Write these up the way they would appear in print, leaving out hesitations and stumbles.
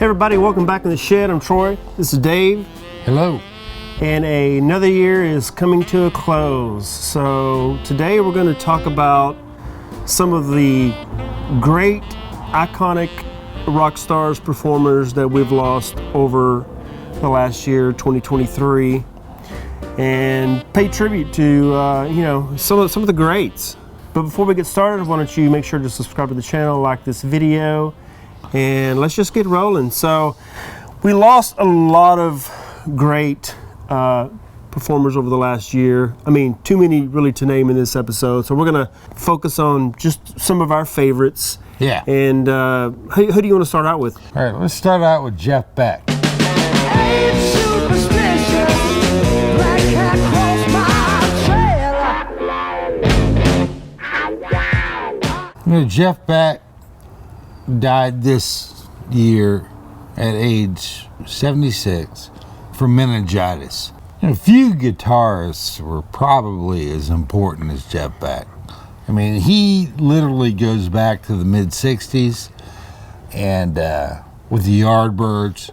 everybody, welcome back to the shed. I'm Troy. This is Dave. Hello. And another year is coming to a close. So today we're going to talk about some of the great, iconic rock stars, performers that we've lost over the last year, 2023, and pay tribute to some of the greats. But before we get started, why don't you make sure to subscribe to the channel, like this video, and let's just get rolling. So we lost a lot of great performers over the last year. I mean, too many really to name in this episode. So we're gonna focus on just some of our favorites. Yeah. And who do you want to start out with? All right, let's start out with Jeff Beck. Jeff Beck died this year at age 76 from meningitis. Few guitarists were probably as important as Jeff Beck. I mean, he literally goes back to the mid-60s and with the Yardbirds,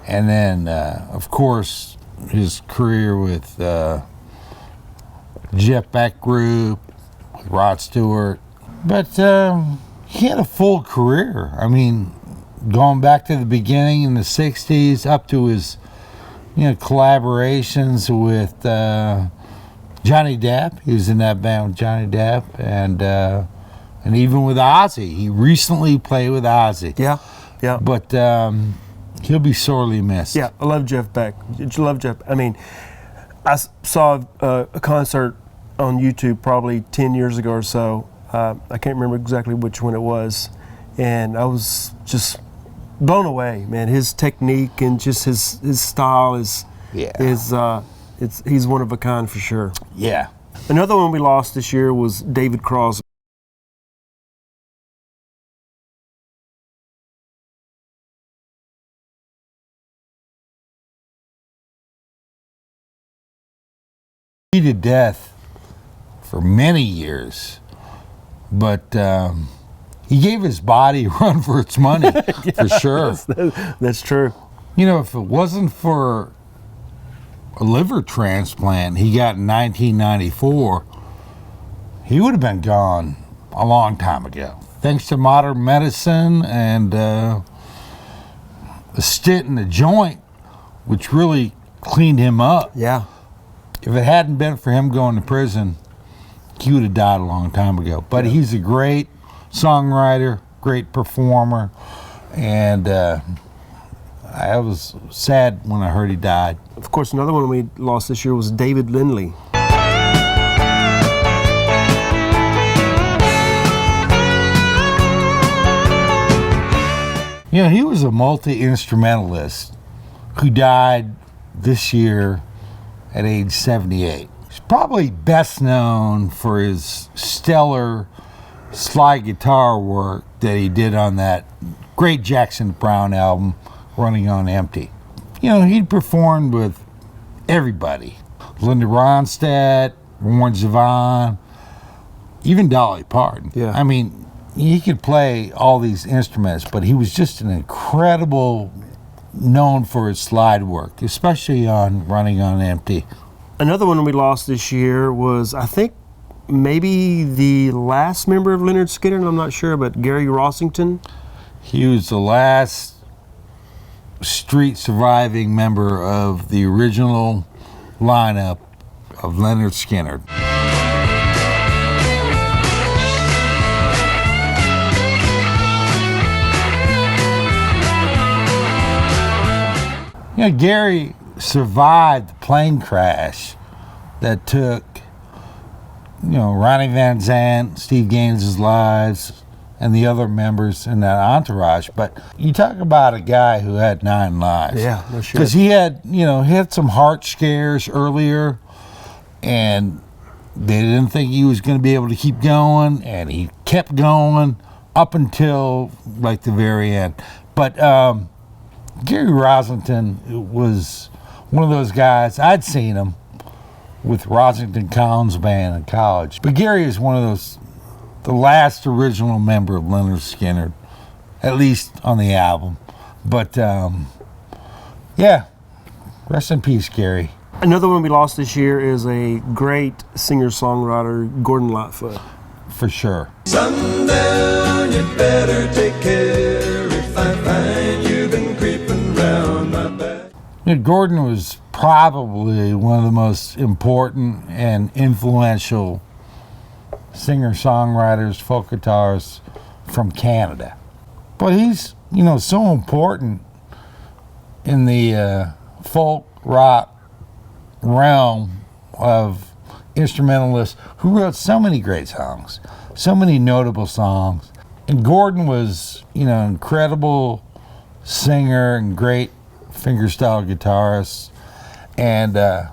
and then of course his career with Jeff Beck Group, with Rod Stewart. But he had a full career. I mean, going back to the beginning in the 60s up to his collaborations with Johnny Depp. He was in that band with Johnny Depp, and even with Ozzy. He recently played with Ozzy. Yeah. But he'll be sorely missed. Yeah, I love Jeff Beck. I mean, I saw a concert on YouTube probably 10 years ago or so. I can't remember exactly which one it was, and I was just blown away, man. His technique and just his style is he's one of a kind for sure. Yeah. Another one we lost this year was David Crosby. To death for many years, but he gave his body a run for its money. For sure. That's true. If it wasn't for a liver transplant he got in 1994, he would have been gone a long time ago. Thanks to modern medicine and a stint in the joint, which really cleaned him up. Yeah. If it hadn't been for him going to prison, he would have died a long time ago. But he's a great songwriter, great performer, and I was sad when I heard he died. Of course, another one we lost this year was David Lindley. He was a multi-instrumentalist who died this year at age 78. He's probably best known for his stellar slide guitar work that he did on that great Jackson Browne album, Running on Empty. He'd performed with everybody. Linda Ronstadt, Warren Zevon, even Dolly Parton. Yeah. I mean, he could play all these instruments, but he was just an incredible, known for his slide work, especially on Running on Empty. Another one we lost this year was, I think, maybe the last member of Lynyrd Skynyrd, I'm not sure, but Gary Rossington. He was the last street surviving member of the original lineup of Lynyrd Skynyrd. Gary survived the plane crash that took, Ronnie Van Zant, Steve Gaines' lives, and the other members in that entourage. But you talk about a guy who had 9 lives. Yeah, no shit. Because he had some heart scares earlier, and they didn't think he was going to be able to keep going, and he kept going up until like the very end. But Gary Rossington was one of those guys. I'd seen him with Rossington Collins Band in college. But Gary is one of those, the last original member of Lynyrd Skynyrd, at least on the album. But yeah, rest in peace, Gary. Another one we lost this year is a great singer-songwriter, Gordon Lightfoot. For sure. Sundown, you better take care if I find you've been creeping round my back. Gordon was probably one of the most important and influential singer-songwriters, folk guitarists from Canada. But he's, so important in the folk rock realm of instrumentalists who wrote so many great songs, so many notable songs. And Gordon was, incredible singer and great fingerstyle guitarist. And I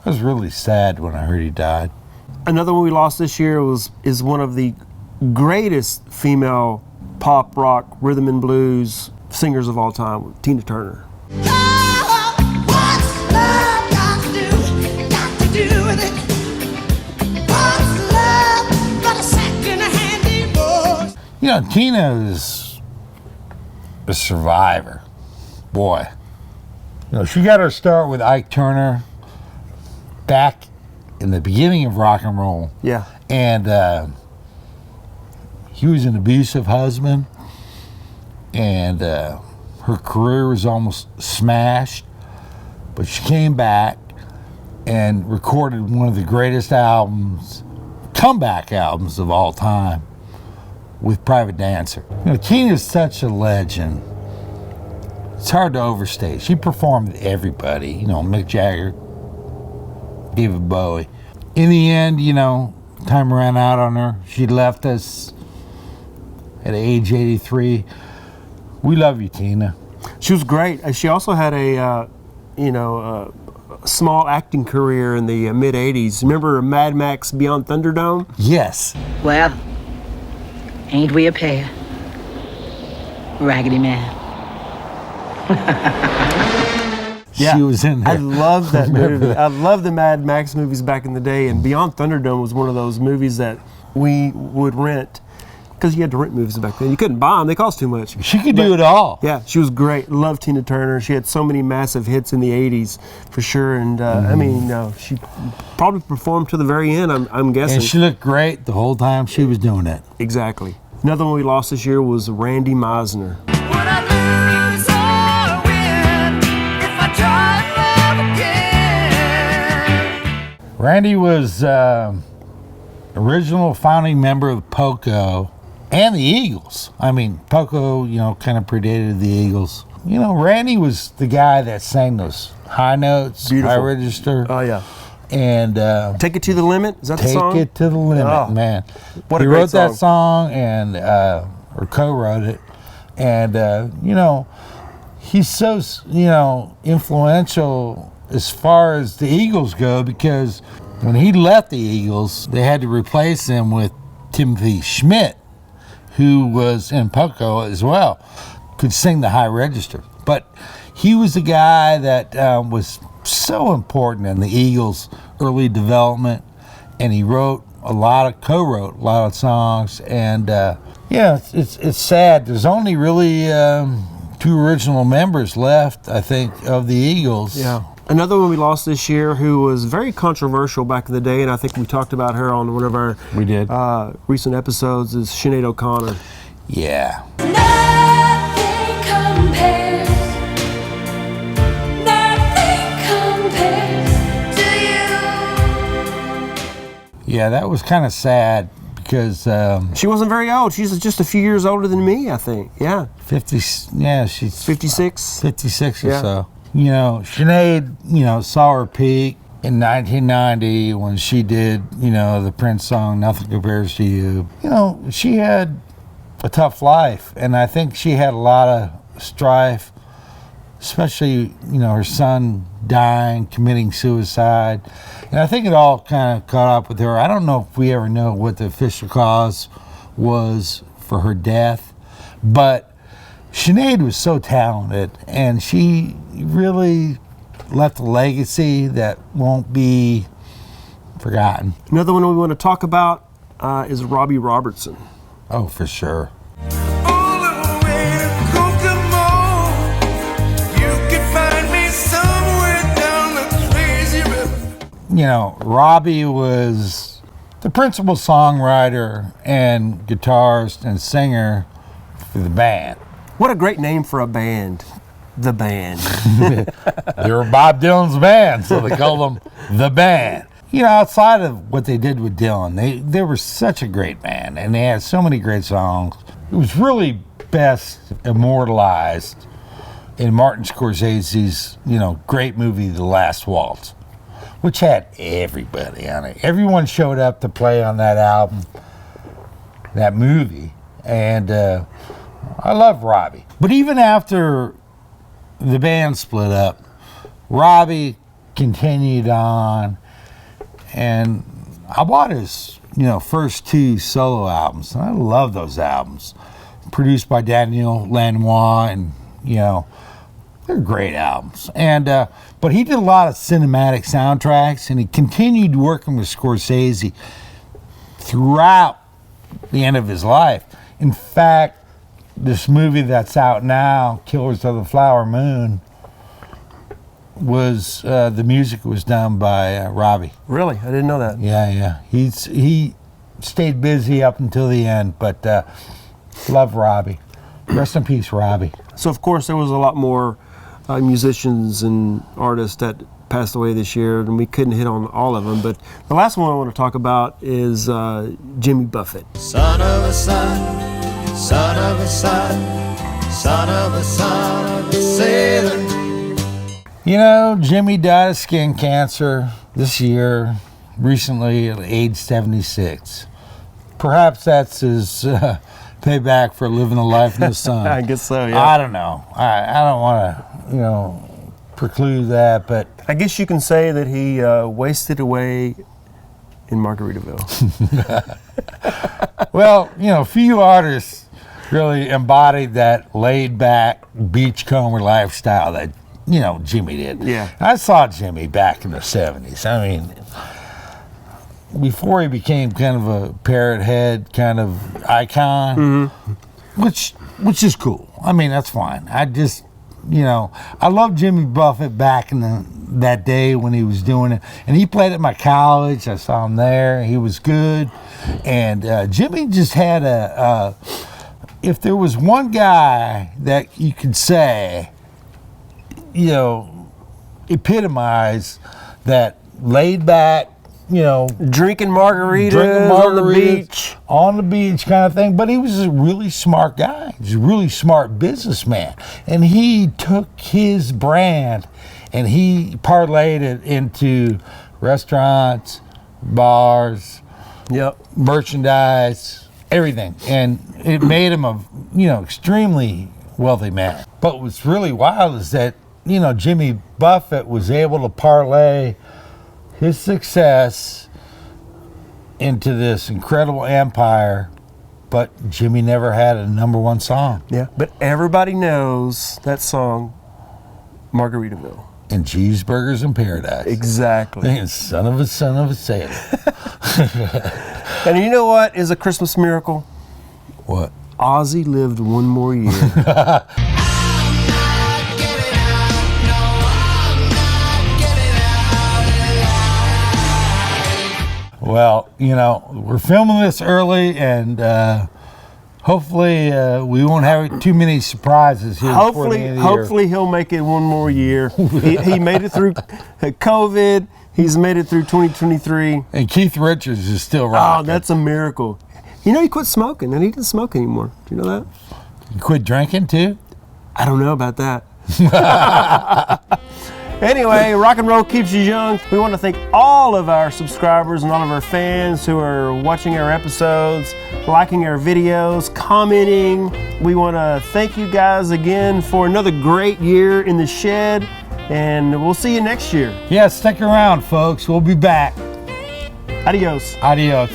was really sad when I heard he died. Another one we lost this year is one of the greatest female pop, rock, rhythm and blues singers of all time, Tina Turner. Tina is a survivor. Boy. She got her start with Ike Turner back in the beginning of rock and roll. Yeah. And he was an abusive husband. And her career was almost smashed. But she came back and recorded one of the greatest albums, comeback albums of all time, with Private Dancer. Tina's such a legend. It's hard to overstate. She performed with everybody, Mick Jagger, David Bowie. In the end, time ran out on her. She left us at age 83. We love you, Tina. She was great. She also had a small acting career in the mid-'80s. Remember Mad Max Beyond Thunderdome? Yes. Well, ain't we a pair? Raggedy Man. Yeah. She was in there. I love that movie. that. I love the Mad Max movies back in the day, and Beyond Thunderdome was one of those movies that we would rent because you had to rent movies back then. You couldn't buy them; they cost too much. She could do it all. Yeah, she was great. Love Tina Turner. She had so many massive hits in the '80s, for sure. And she probably performed to the very end. I'm guessing. And she looked great the whole time she was doing it. Exactly. Another one we lost this year was Randy Meisner. Randy was original founding member of Poco and the Eagles. I mean, Poco, kind of predated the Eagles. Randy was the guy that sang those high notes, Beautiful. high register. Oh, yeah. And Take It to the Limit? Is that the song? Take It to the Limit, Oh, man. what a he great wrote that song. song and or co-wrote it. And, he's so, influential as far as the Eagles go, because when he left the Eagles, they had to replace him with Timothy Schmidt, who was in Poco as well, could sing the high register. But he was the guy that was so important in the Eagles' early development, and he co-wrote a lot of songs. And it's sad. There's only really 2 original members left, I think, of the Eagles. Yeah. Another one we lost this year who was very controversial back in the day, and I think we talked about her on one of our recent episodes, is Sinead O'Connor. Yeah. Nothing compares to you. Yeah, that was kind of sad because She wasn't very old. She's just a few years older than me, I think. Yeah. 50. Yeah, she's 56. 56 or Yeah. so. Sinead, saw her peak in 1990 when she did, the Prince song, Nothing Compares to You. She had a tough life, and I think she had a lot of strife, especially, her son dying, committing suicide. And I think it all kind of caught up with her. I don't know if we ever know what the official cause was for her death, but Sinead was so talented, and she really left a legacy that won't be forgotten. Another one we want to talk about is Robbie Robertson. Oh, for sure. All the way to Kokomo, Robbie was the principal songwriter and guitarist and singer for the band. What a great name for a band. The Band. They were Bob Dylan's band, so they called them The Band. Outside of what they did with Dylan, they were such a great band, and they had so many great songs. It was really best immortalized in Martin Scorsese's, great movie, The Last Waltz, which had everybody on it. Everyone showed up to play on that album, that movie, and I love Robbie. But even after the band split up, Robbie continued on, and I bought his, first 2 solo albums, and I love those albums. Produced by Daniel Lanois, and, they're great albums. And but he did a lot of cinematic soundtracks, and he continued working with Scorsese throughout the end of his life. In fact, this movie that's out now, Killers of the Flower Moon, was the music was done by Robbie. Really? I didn't know that. Yeah. He stayed busy up until the end, but love Robbie. Rest in peace, Robbie. So, of course, there was a lot more musicians and artists that passed away this year, and we couldn't hit on all of them. But the last one I want to talk about is Jimmy Buffett. Son of a son, son of a son, son of a son of a sailor. Jimmy died of skin cancer this year, recently at age 76. Perhaps that's his payback for living a life in the sun. I guess so, yeah. I don't know. I don't want to, preclude that, but I guess you can say that he wasted away in Margaritaville. Well, few artists really embodied that laid-back beachcomber lifestyle that, Jimmy did. Yeah. I saw Jimmy back in the 70s. I mean, before he became kind of a parrot head kind of icon, which is cool. I mean, that's fine. I just, I love Jimmy Buffett back in that day when he was doing it. And he played at my college. I saw him there. He was good. And Jimmy just had if there was one guy that you could say, epitomize that laid back, Drinking margaritas on the beach kind of thing. But he was a really smart guy. He's a really smart businessman. And he took his brand and he parlayed it into restaurants, bars, merchandise, everything. And it made him a, extremely wealthy man. But what's really wild is that, Jimmy Buffett was able to parlay his success into this incredible empire, but Jimmy never had a #1 song. Yeah, but everybody knows that song, Margaritaville. And Cheeseburgers in Paradise. Exactly. And son of a sailor. And you know what is a Christmas miracle? What? Ozzy lived one more year. Well, we're filming this early, and hopefully we won't have too many surprises here. Before the end of the year. Hopefully he'll make it one more year. he made it through COVID. He's made it through 2023. And Keith Richards is still rocking. Oh, that's a miracle. He quit smoking, and he doesn't smoke anymore. Do you know that? You quit drinking too? I don't know about that. Anyway, rock and roll keeps you young. We want to thank all of our subscribers and all of our fans who are watching our episodes, liking our videos, commenting. We want to thank you guys again for another great year in the shed, and we'll see you next year. Yeah, stick around, folks. We'll be back. Adios. Adios.